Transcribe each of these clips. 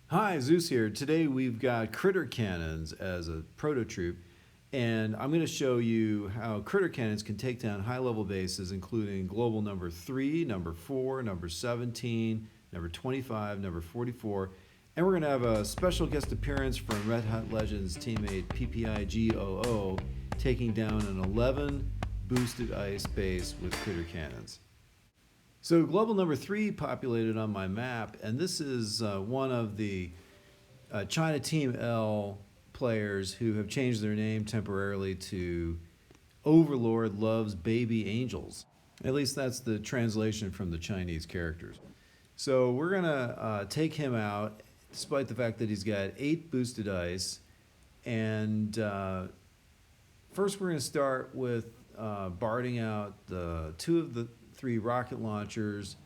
Hi, Zeus here. Today we've got critter cannons as a proto troop, and I'm going to show you how critter cannons can take down high-level bases, including global number 3, number 4, number 17, number 25, number 44, and we're going to have a special guest appearance from Red Hat Legends teammate PpiGoO taking down an 11 boosted ice base with critter cannons. So global number 3 populated on my map, and this is one of the China Team L players who have changed their name temporarily to Overlord Loves Baby Angels. At least that's the translation from the Chinese characters. So we're gonna take him out, despite the fact that he's got 8 boosted ice. And first we're gonna start with barding out the 2 of the 3 rocket launchers,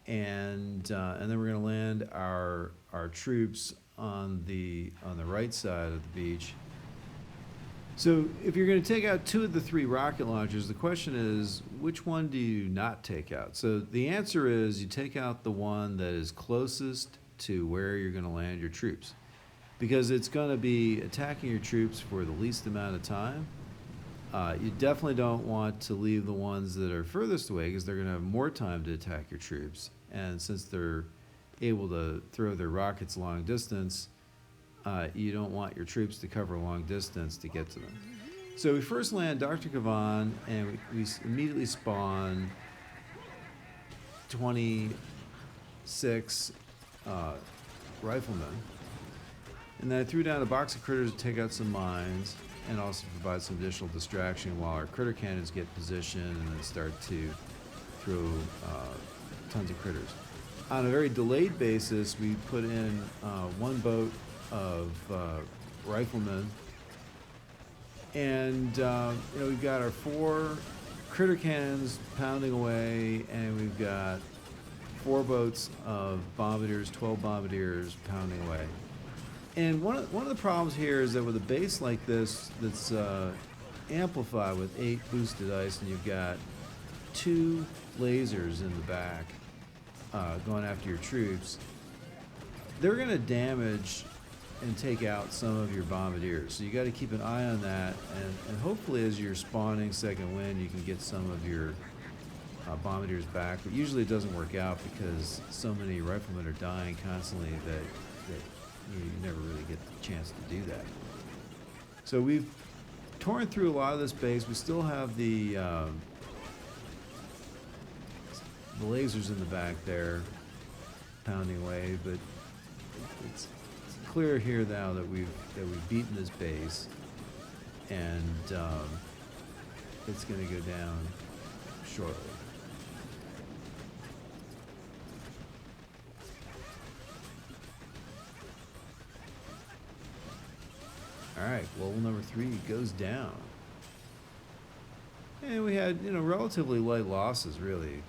and then we're going to land our troops on the right side of the beach. So if you're going to take out 2 of the 3 rocket launchers, the question is, which one do you not take out? So the answer is you take out the one that is closest to where you're going to land your troops, because it's going to be attacking your troops for the least amount of time. You definitely don't want to leave the ones that are furthest away, because they're going to have more time to attack your troops. And since they're able to throw their rockets long distance, you don't want your troops to cover a long distance to get to them. So we first land Dr. Kavan, and we immediately spawn 26 riflemen. And then I threw down a box of critters to take out some mines, and also provide some additional distraction while our critter cannons get positioned and then start to throw tons of critters. On a very delayed basis, we put in 1 boat of riflemen, and we've got our 4 critter cannons pounding away, and we've got 4 boats of bombardiers, 12 bombardiers pounding away. And one of the problems here is that with a base like this that's amplified with 8 boosted ice, and you've got 2 lasers in the back going after your troops, they're going to damage and take out some of your bombardiers. So you got to keep an eye on that, and hopefully as you're spawning second wind, you can get some of your bombardiers back. But usually it doesn't work out because so many riflemen are dying constantly that you never really get the chance to do that. So we've torn through a lot of this base. We still have the lasers in the back there pounding away, but it's clear here now that we've beaten this base, and it's going to go down shortly. All right, global number 3 goes down. And we had, relatively light losses, really.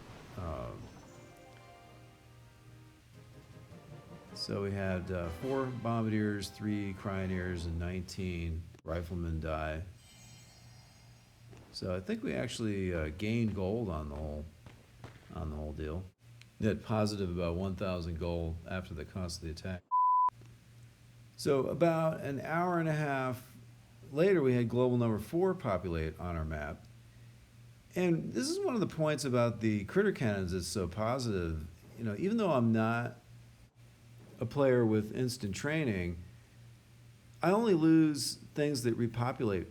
So we had 4 bombardiers, 3 cryoneers, and 19 riflemen die. So I think we actually gained gold on the whole deal. Net positive about 1,000 gold after the cost of the attack. So about an hour and a half later, we had global number 4 populate on our map. And this is one of the points about the critter cannons that's so positive. Even though I'm not a player with instant training, I only lose things that repopulate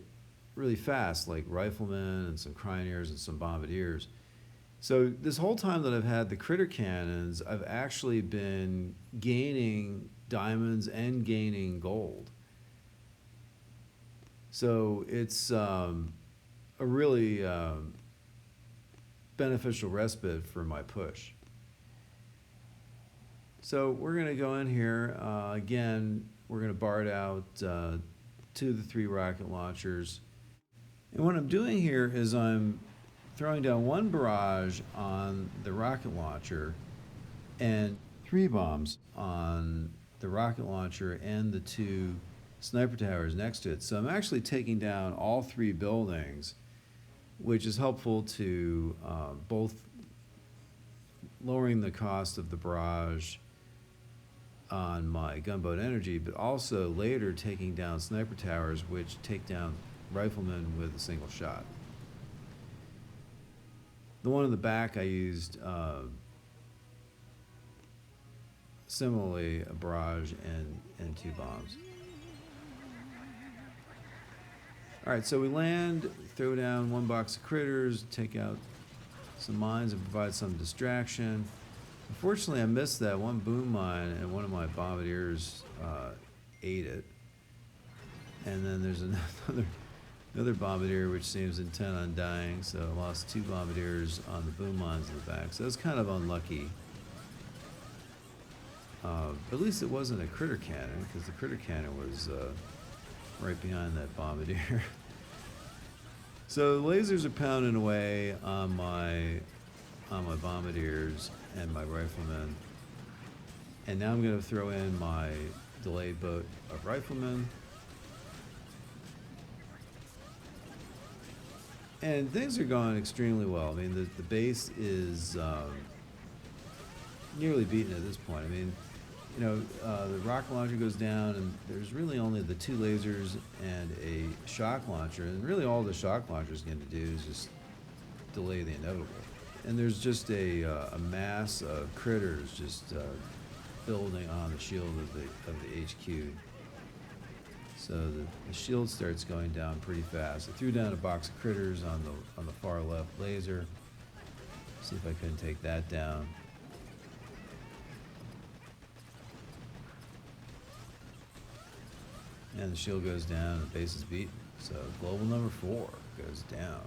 really fast, like riflemen and some cryoneers and some bombardiers. So this whole time that I've had the critter cannons, I've actually been gaining diamonds and gaining gold. So it's a really beneficial respite for my push. So we're going to go in here. Again, we're going to bard out 2 of the 3 rocket launchers. And what I'm doing here is I'm throwing down 1 barrage on the rocket launcher and 3 bombs on the rocket launcher and the 2 sniper towers next to it. So I'm actually taking down all 3 buildings, which is helpful to both lowering the cost of the barrage on my gunboat energy, but also later taking down sniper towers, which take down riflemen with a single shot. The one in the back I used similarly a barrage and 2 bombs. All right, so we land, throw down 1 box of critters, take out some mines and provide some distraction. Unfortunately, I missed that 1 boom mine, and one of my bombardiers ate it. And then there's another bombardier which seems intent on dying, so I lost 2 bombardiers on the boom mines in the back. So it's kind of unlucky. But at least it wasn't a critter cannon, because the critter cannon was right behind that bombardier. So the lasers are pounding away on my bombardiers and my riflemen. And now I'm going to throw in my delayed boat of riflemen. And things are going extremely well. I mean, the base is nearly beaten at this point. I mean, you know, the rocket launcher goes down, and there's really only the 2 lasers and a shock launcher, and really all the shock launcher is going to do is just delay the inevitable. And there's just a mass of critters just building on the shield of the HQ. So the shield starts going down pretty fast. I threw down a box of critters on the far left laser. See if I couldn't take that down. And the shield goes down, and the base is beaten. So global number 4 goes down.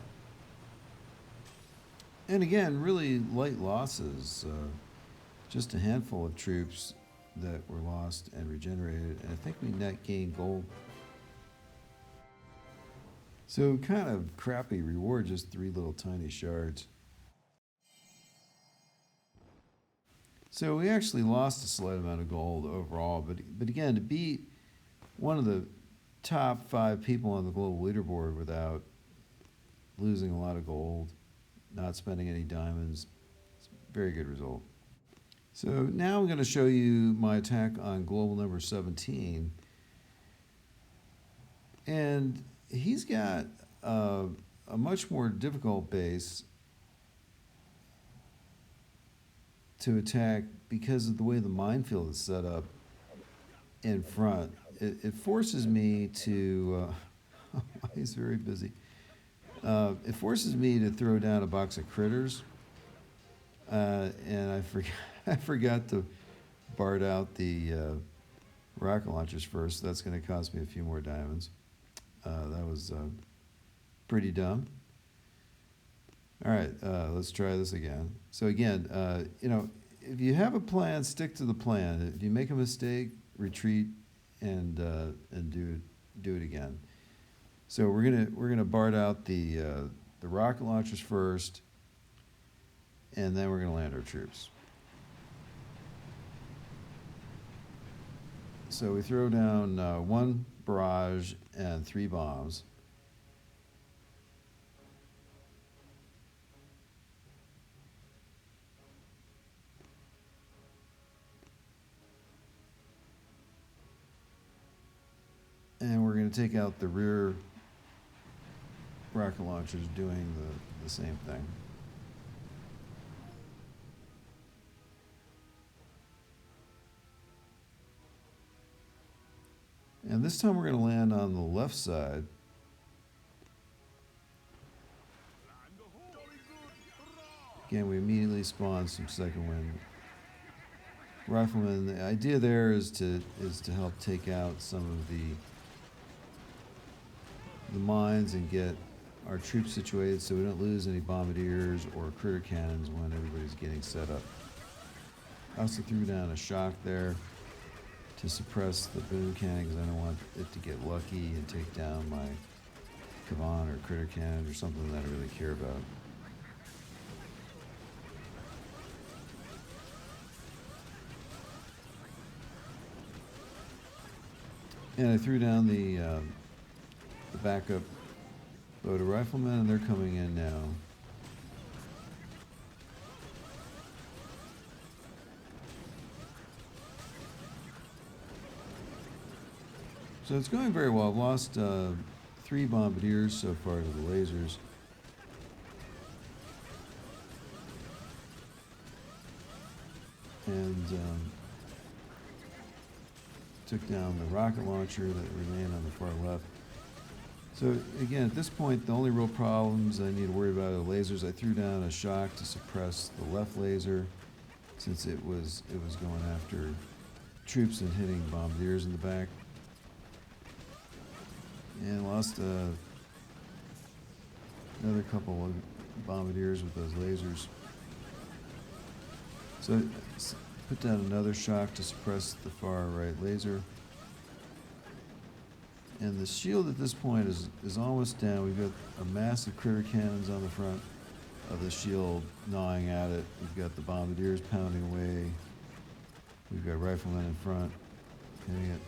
And again, really light losses. Just a handful of troops that were lost and regenerated. And I think we net gained gold. So kind of crappy reward, just 3 little tiny shards. So we actually lost a slight amount of gold overall. But again, to beat one of the top 5 people on the global leaderboard without losing a lot of gold, not spending any diamonds, it's a very good result. So now I'm going to show you my attack on global number 17. And he's got a much more difficult base to attack because of the way the minefield is set up in front. It forces me to, he's very busy. It forces me to throw down a box of critters, and I forgot to BART out the rocket launchers first. That's going to cost me a few more diamonds. That was pretty dumb. All right, let's try this again. So again, you know, if you have a plan, stick to the plan. If you make a mistake, retreat and do it again. So we're gonna BART out the rocket launchers first, and then we're gonna land our troops. So we throw down 1 barrage and 3 bombs. And we're going to take out the rear rocket launchers doing the same thing. And this time we're going to land on the left side. Again, we immediately spawn some second wind riflemen. The idea there is to help take out some of the mines and get our troops situated so we don't lose any bombardiers or critter cannons when everybody's getting set up. I also threw down a shock there to suppress the boom cannon because I don't want it to get lucky and take down my Kavan or critter cannon or something that I really care about. And I threw down the backup boat of riflemen, and they're coming in now. So it's going very well. I've lost 3 bombardiers so far to the lasers. And took down the rocket launcher that remained on the far left. So again, at this point, the only real problems I need to worry about are the lasers. I threw down a shock to suppress the left laser, since it was going after troops and hitting bombardiers in the back. And lost another couple of bombardiers with those lasers. So put down another shock to suppress the far right laser. And the shield at this point is almost down. We've got a massive critter cannons on the front of the shield gnawing at it. We've got the bombardiers pounding away. We've got riflemen in front hitting it.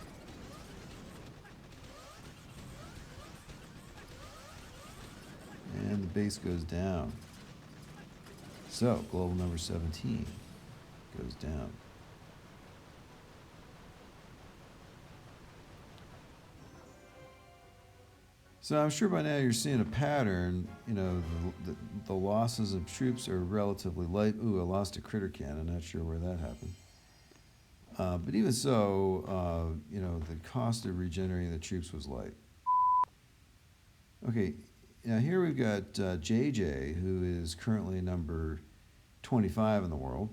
And the base goes down. So, global number 17 goes down. So I'm sure by now you're seeing a pattern. You know, the losses of troops are relatively light. Ooh, I lost a critter cannon. Not sure where that happened. But even so, you know, the cost of regenerating the troops was light. Okay, now here we've got JJ, who is currently number 25 in the world.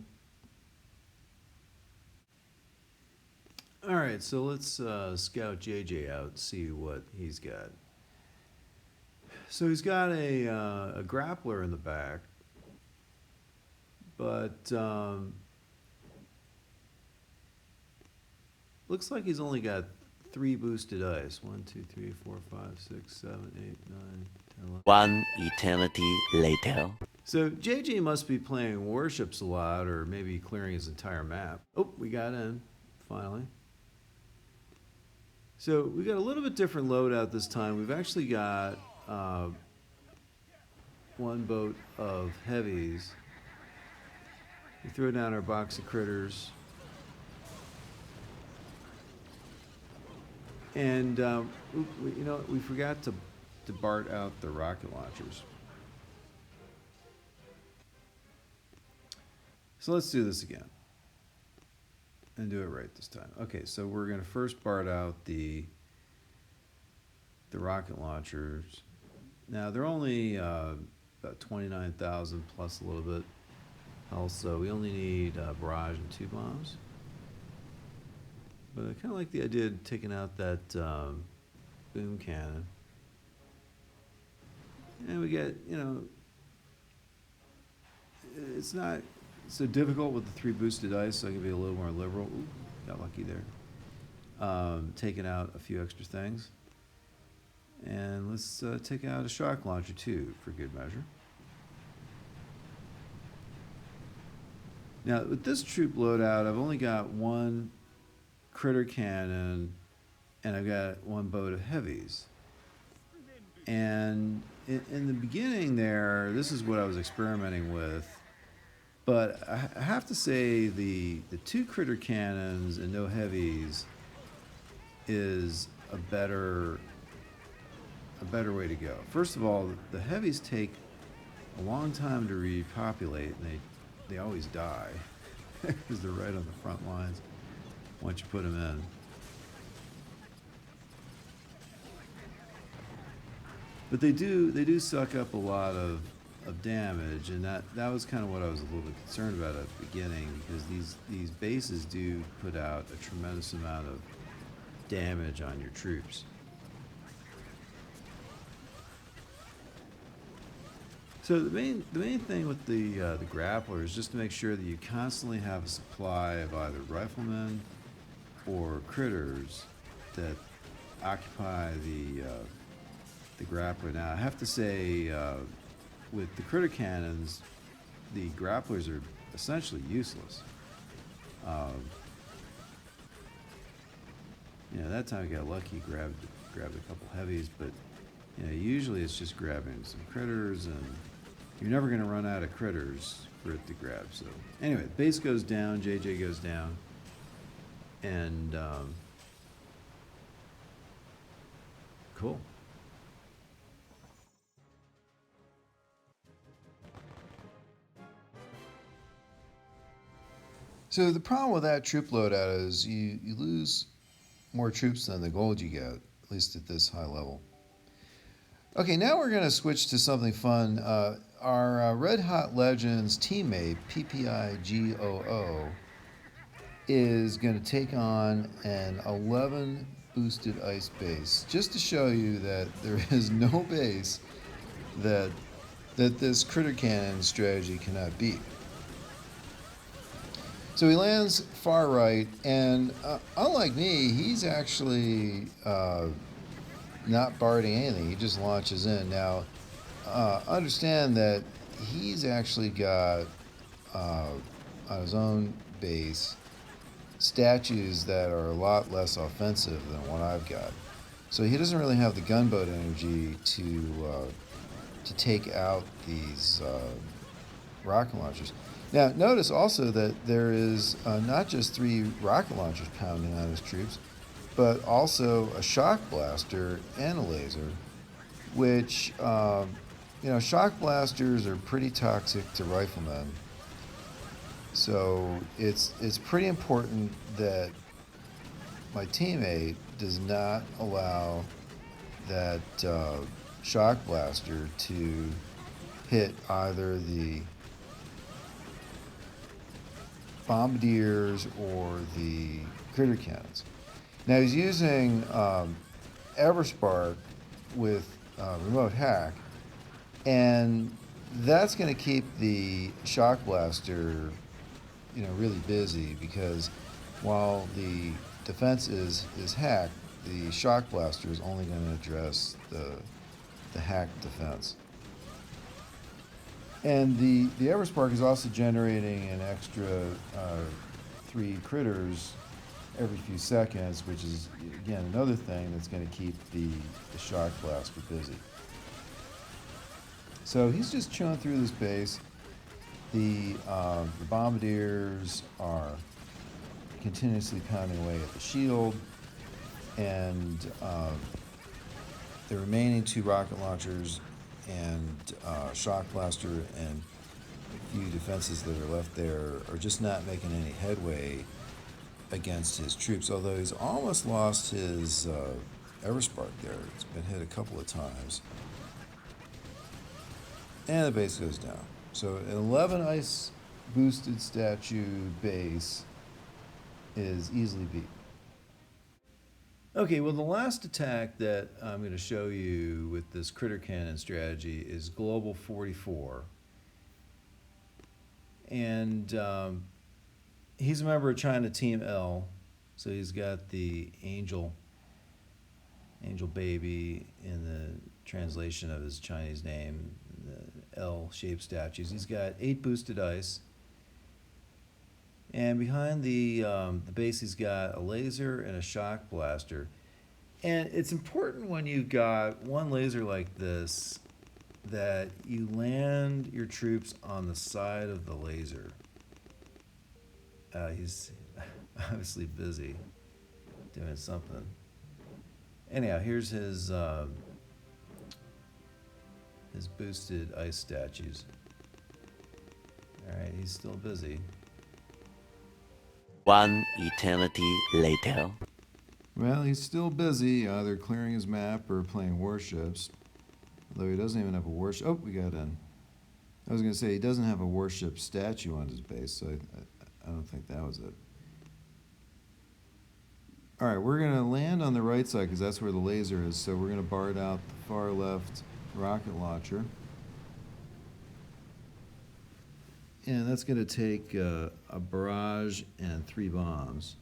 All right, so let's scout JJ out and see what he's got. So he's got a grappler in the back, but looks like he's only got 3 boosted ice. 1, 2, 3, 4, 5, 6, 7, 8, 9, 10, 11. 1 eternity later. So JJ must be playing warships a lot, or maybe clearing his entire map. Oh, we got in, finally. So we got a little bit different loadout this time. We've actually got 1 boat of heavies. We throw down our box of critters. And, you know, we forgot to BART out the rocket launchers. So let's do this again. And do it right this time. Okay, so we're going to first BART out the rocket launchers. Now, they're only about 29,000 plus a little bit. Also, we only need barrage and 2 bombs. But I kind of like the idea of taking out that boom cannon. And we get, you know, it's not so difficult with the 3 boosted ice, so I can be a little more liberal. Ooh, got lucky there. Taking out a few extra things. And let's take out a shock launcher too, for good measure. Now, with this troop loadout, I've only got 1 critter cannon, and I've got 1 boat of heavies. And in the beginning there, this is what I was experimenting with. But I have to say the 2 critter cannons and no heavies is a better way to go. First of all, the heavies take a long time to repopulate, and they always die because they're right on the front lines once you put them in. But they do suck up a lot of damage, and that was kind of what I was a little bit concerned about at the beginning, because these bases do put out a tremendous amount of damage on your troops. So the main thing with the grappler is just to make sure that you constantly have a supply of either riflemen or critters that occupy the grappler. Now I have to say, with the critter cannons, the grapplers are essentially useless. You know, that time I got lucky, grabbed a couple heavies, but you know, usually it's just grabbing some critters, and you're never going to run out of critters for it to grab. So anyway, base goes down, JJ goes down, and Cool. So the problem with that troop loadout is you lose more troops than the gold you get, at least at this high level. Okay, now we're going to switch to something fun. Our Red Hot Legends teammate, PpiGoO, is going to take on an 11 boosted ice base, just to show you that there is no base that this critter cannon strategy cannot beat. So he lands far right, and unlike me, he's actually not barding anything. He just launches in. Now, understand that he's actually got on his own base statues that are a lot less offensive than what I've got. So he doesn't really have the gunboat energy to take out these rocket launchers. Now, notice also that there is not just 3 rocket launchers pounding on his troops, but also a shock blaster and a laser, which, shock blasters are pretty toxic to riflemen. So it's pretty important that my teammate does not allow that shock blaster to hit either the bombardiers or the critter cannons. Now he's using Everspark with remote hack, and that's going to keep the shock blaster, really busy, because while the defense is hacked, the shock blaster is only going to address the hacked defense. And the Everspark is also generating an extra 3 critters every few seconds, which is, again, another thing that's going to keep the shock blaster busy. So he's just chewing through this base. The bombardiers are continuously pounding away at the shield, and the remaining 2 rocket launchers and shock blaster and a few defenses that are left there are just not making any headway against his troops, although he's almost lost his Everspark there. It's been hit a couple of times. And the base goes down. So an 11 ice boosted statue base is easily beat. Okay, well, the last attack that I'm going to show you with this critter cannon strategy is Global 44. And he's a member of China Team L, so he's got the angel baby in the translation of his Chinese name, the L-shaped statues. He's got 8 boosted ice. And behind the base, he's got a laser and a shock blaster. And it's important when you've got one laser like this that you land your troops on the side of the laser. He's obviously busy doing something. Anyhow, here's his boosted ice statues. All right, he's still busy. One eternity later. Well, he's still busy, either clearing his map or playing warships. Although he doesn't even have a warship. Oh, we got in. I was going to say, he doesn't have a warship statue on his base, so I don't think that was it. All right, we're going to land on the right side because that's where the laser is. So we're going to bard out the far left rocket launcher. And that's going to take a barrage and 3 bombs.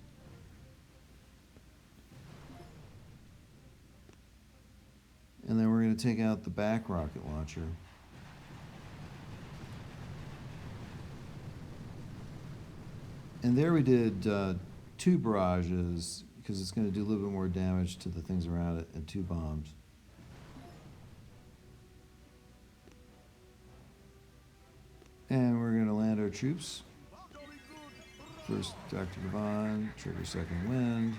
And then we're going to take out the back rocket launcher. And there we did 2 barrages, because it's going to do a little bit more damage to the things around it, and 2 bombs. And we're going to land our troops. First, Dr. Devon, trigger second wind.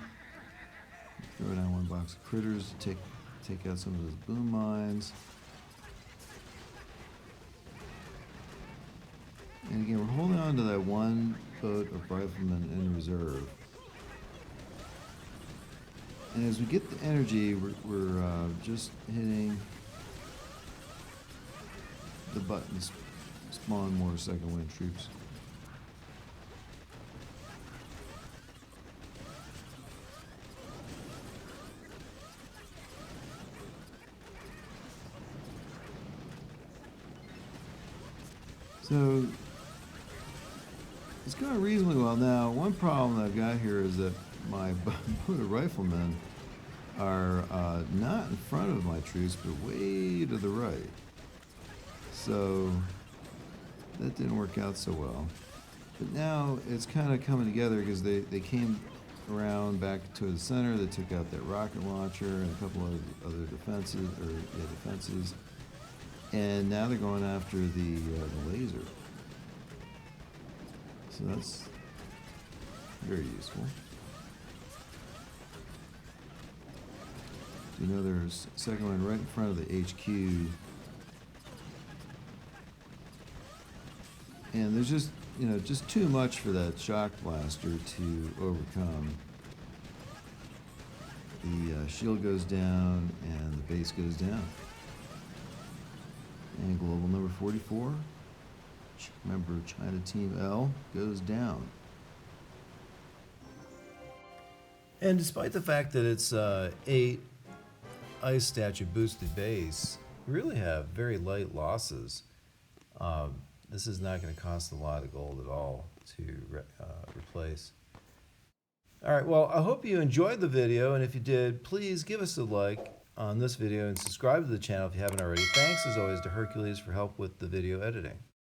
Throw down 1 box of critters to take take out some of those boom mines. And again, we're holding on to that one boat of riflemen in reserve. And as we get the energy, we're just hitting the buttons, spawn more second wind troops. So it's going reasonably well. Now, one problem that I've got here is that my boat of riflemen are not in front of my troops, but way to the right. So that didn't work out so well. But now it's kind of coming together because they came around back to the center. They took out that rocket launcher and a couple of other defenses. And now they're going after the laser. So that's very useful. You know, there's a second one right in front of the HQ. And there's just, you know, just too much for that shock blaster to overcome. The shield goes down and the base goes down. And global number 44, member China Team L, goes down. And despite the fact that it's 8 ice statue boosted base, we really have very light losses. This is not going to cost a lot of gold at all to replace. All right, well, I hope you enjoyed the video, and if you did, please give us a like on this video and subscribe to the channel if you haven't already. Thanks as always to Hercules for help with the video editing.